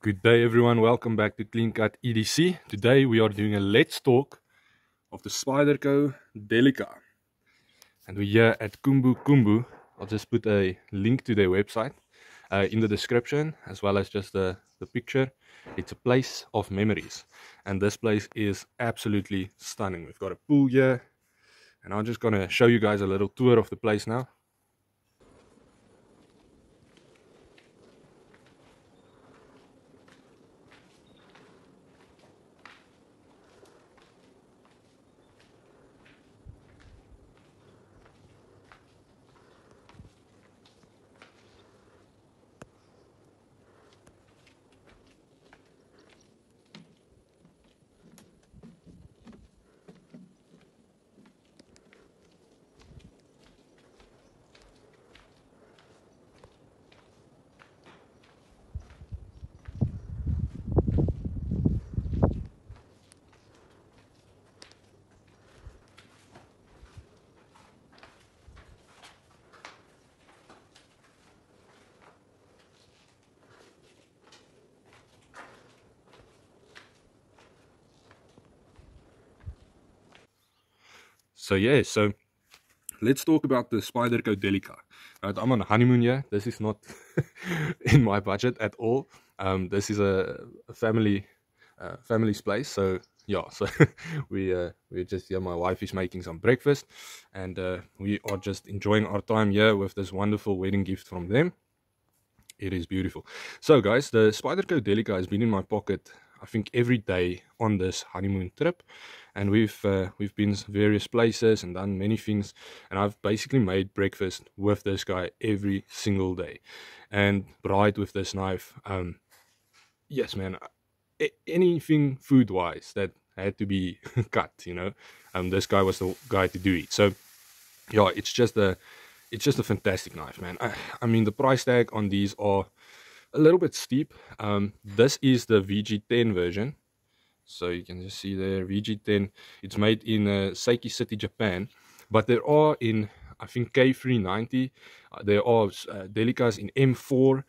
Good day everyone, welcome back to Clean Cut EDC. Today we are doing a let's talk of the Spyderco Delica. And we're here at Kumbu Kumbu. I'll just put a link to their website in the description, as well as just the picture. It's a place of memories. And this place is absolutely stunning. We've got a pool here. And I'm just going to show you guys a little tour of the place now. So let's talk about the Spyderco Delica. Right, I'm on a honeymoon here. This is not in my budget at all. This is a family's place. So yeah, so we're just here. My wife is making some breakfast, and we are just enjoying our time here with this wonderful wedding gift from them. It is beautiful. So guys, the Spyderco Delica has been in my pocket, I think, every day on this honeymoon trip, and we've been various places and done many things, and I've basically made breakfast with this guy every single day and bride with this knife. Yes man, anything food wise that had to be cut, this guy was the guy to do it. So yeah, it's just a fantastic knife, man. I mean, the price tag on these are a little bit steep. This is the VG10 version. So you can just see there, VG10. It's made in Seiki City, Japan. But there are in, I think, K390. There are Delicas in M4.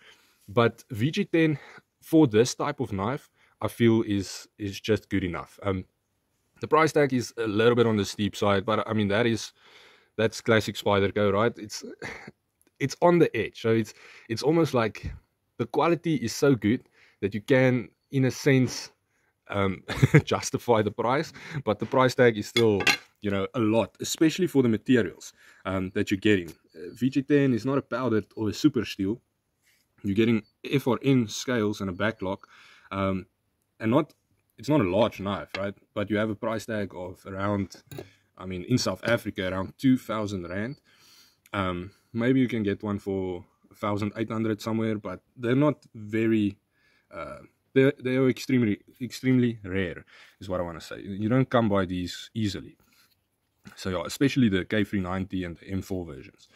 But VG10 for this type of knife, I feel is just good enough. The price tag is a little bit on the steep side, but I mean, that's classic Spyderco, right? It's on the edge. So it's almost like the quality is so good that you can, in a sense, justify the price, but the price tag is still, a lot, especially for the materials that you're getting. VG10 is not a powdered or a super steel. You're getting FRN scales and a backlock, and it's not a large knife, right? But you have a price tag of around, I mean, in South Africa, around 2,000 Rand. Maybe you can get one for 1,800 somewhere, but they're not very, they are extremely rare, is what I want to say. You don't come by these easily. So yeah, especially the K390 and the M4 versions.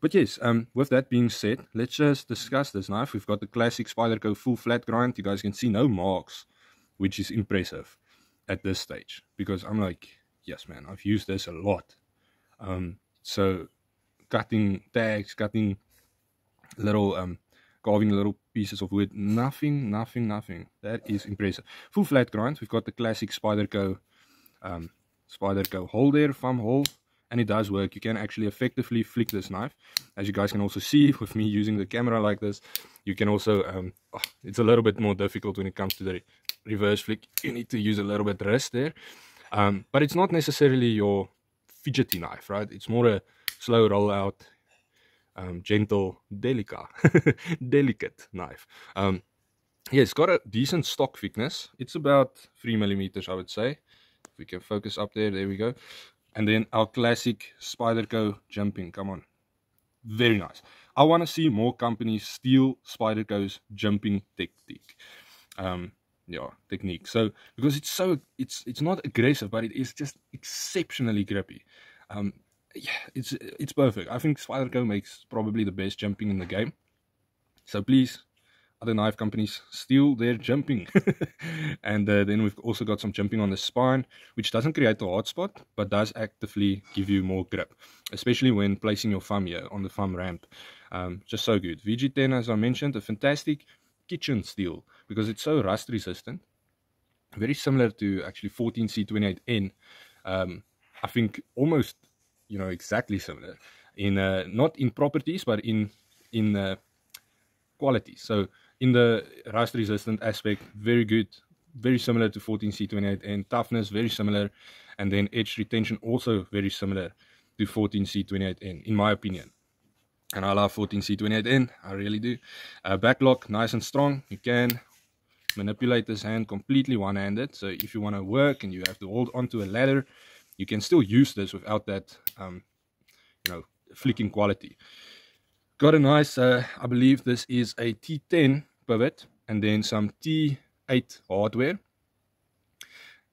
But yes, with that being said, let's just discuss this knife. We've got the classic Spyderco full flat grind. You guys can see no marks, which is impressive at this stage, because I'm like, yes man, I've used this a lot. So cutting tags, cutting little carving little pieces of wood, nothing. That is impressive. Full flat grind. We've got the classic Spyderco hole there, thumb hole, and it does work. You can actually effectively flick this knife, as you guys can also see with me using the camera like this. You can also it's a little bit more difficult when it comes to the reverse flick. You need to use a little bit wrist there. But it's not necessarily your fidgety knife, right? It's more a slow rollout, gentle, delicate knife. Yeah, it's got a decent stock thickness. It's about 3 millimeters, I would say. If we can focus up there, there we go. And then our classic Spyderco jumping, come on. Very nice. I want to see more companies steal Spyderco's jumping technique. Technique. So because it's not aggressive, but it is just exceptionally grippy. It's perfect. I think Spyderco makes probably the best jumping in the game. So please, other knife companies, steal their jumping. And then we've also got some jumping on the spine, which doesn't create a hard spot, but does actively give you more grip, especially when placing your thumb here on the thumb ramp. Just so good. VG10, as I mentioned, a fantastic kitchen steel, because it's so rust resistant. Very similar to actually 14C28N. I think almost, you know, exactly similar in not in properties, but in quality. So in the rust resistant aspect, very good, very similar to 14C28N. Toughness, very similar, and then edge retention also very similar to 14C28N, in my opinion. And I love 14C28N, I really do. Backlock, nice and strong. You can manipulate this hand completely one-handed. So if you want to work and you have to hold onto a ladder, you can still use this without that, you know, flicking quality. Got a nice, I believe this is a T10 pivot and then some T8 hardware.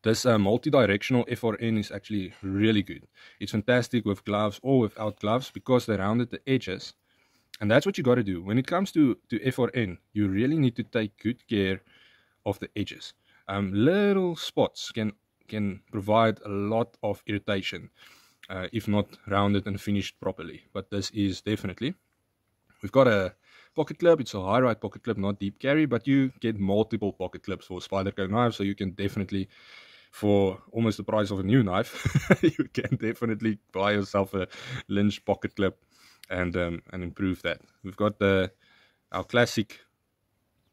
This multi-directional FRN is actually really good. It's fantastic with gloves or without gloves because they rounded the edges. And that's what you got to do. When it comes to FRN, you really need to take good care of the edges. Little spots can provide a lot of irritation if not rounded and finished properly. But this is definitely. We've got a pocket clip. It's a high ride pocket clip, not deep carry, but you get multiple pocket clips for Spyderco knives, so you can definitely, for almost the price of a new knife, you can definitely buy yourself a Lynch pocket clip and improve that. We've got our classic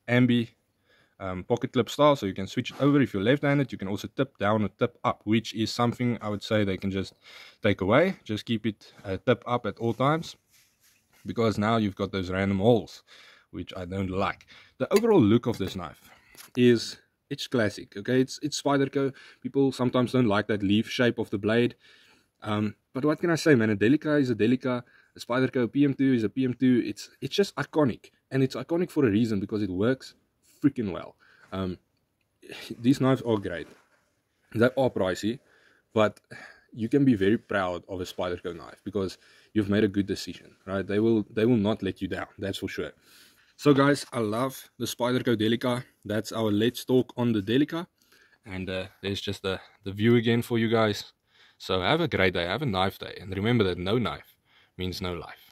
Ambi pocket clip style, so you can switch it over. If you're left-handed, you can also tip down or tip up, which is something I would say they can just take away. Just keep it tip up at all times, because now you've got those random holes, which I don't like. The overall look of this knife is, it's classic, okay? It's Spyderco. People sometimes don't like that leaf shape of the blade. But what can I say, man? A Delica is a Delica. A Spyderco PM2 is a PM2. It's just iconic. And it's iconic for a reason, because it works freaking well. These knives are great. They are pricey, but you can be very proud of a Spyderco knife because you've made a good decision, right? They will not let you down, that's for sure. So guys, I love the Spyderco Delica. That's our Let's Talk on the Delica. And there's just the view again for you guys. So have a great day, have a knife day, and remember that no knife means no life.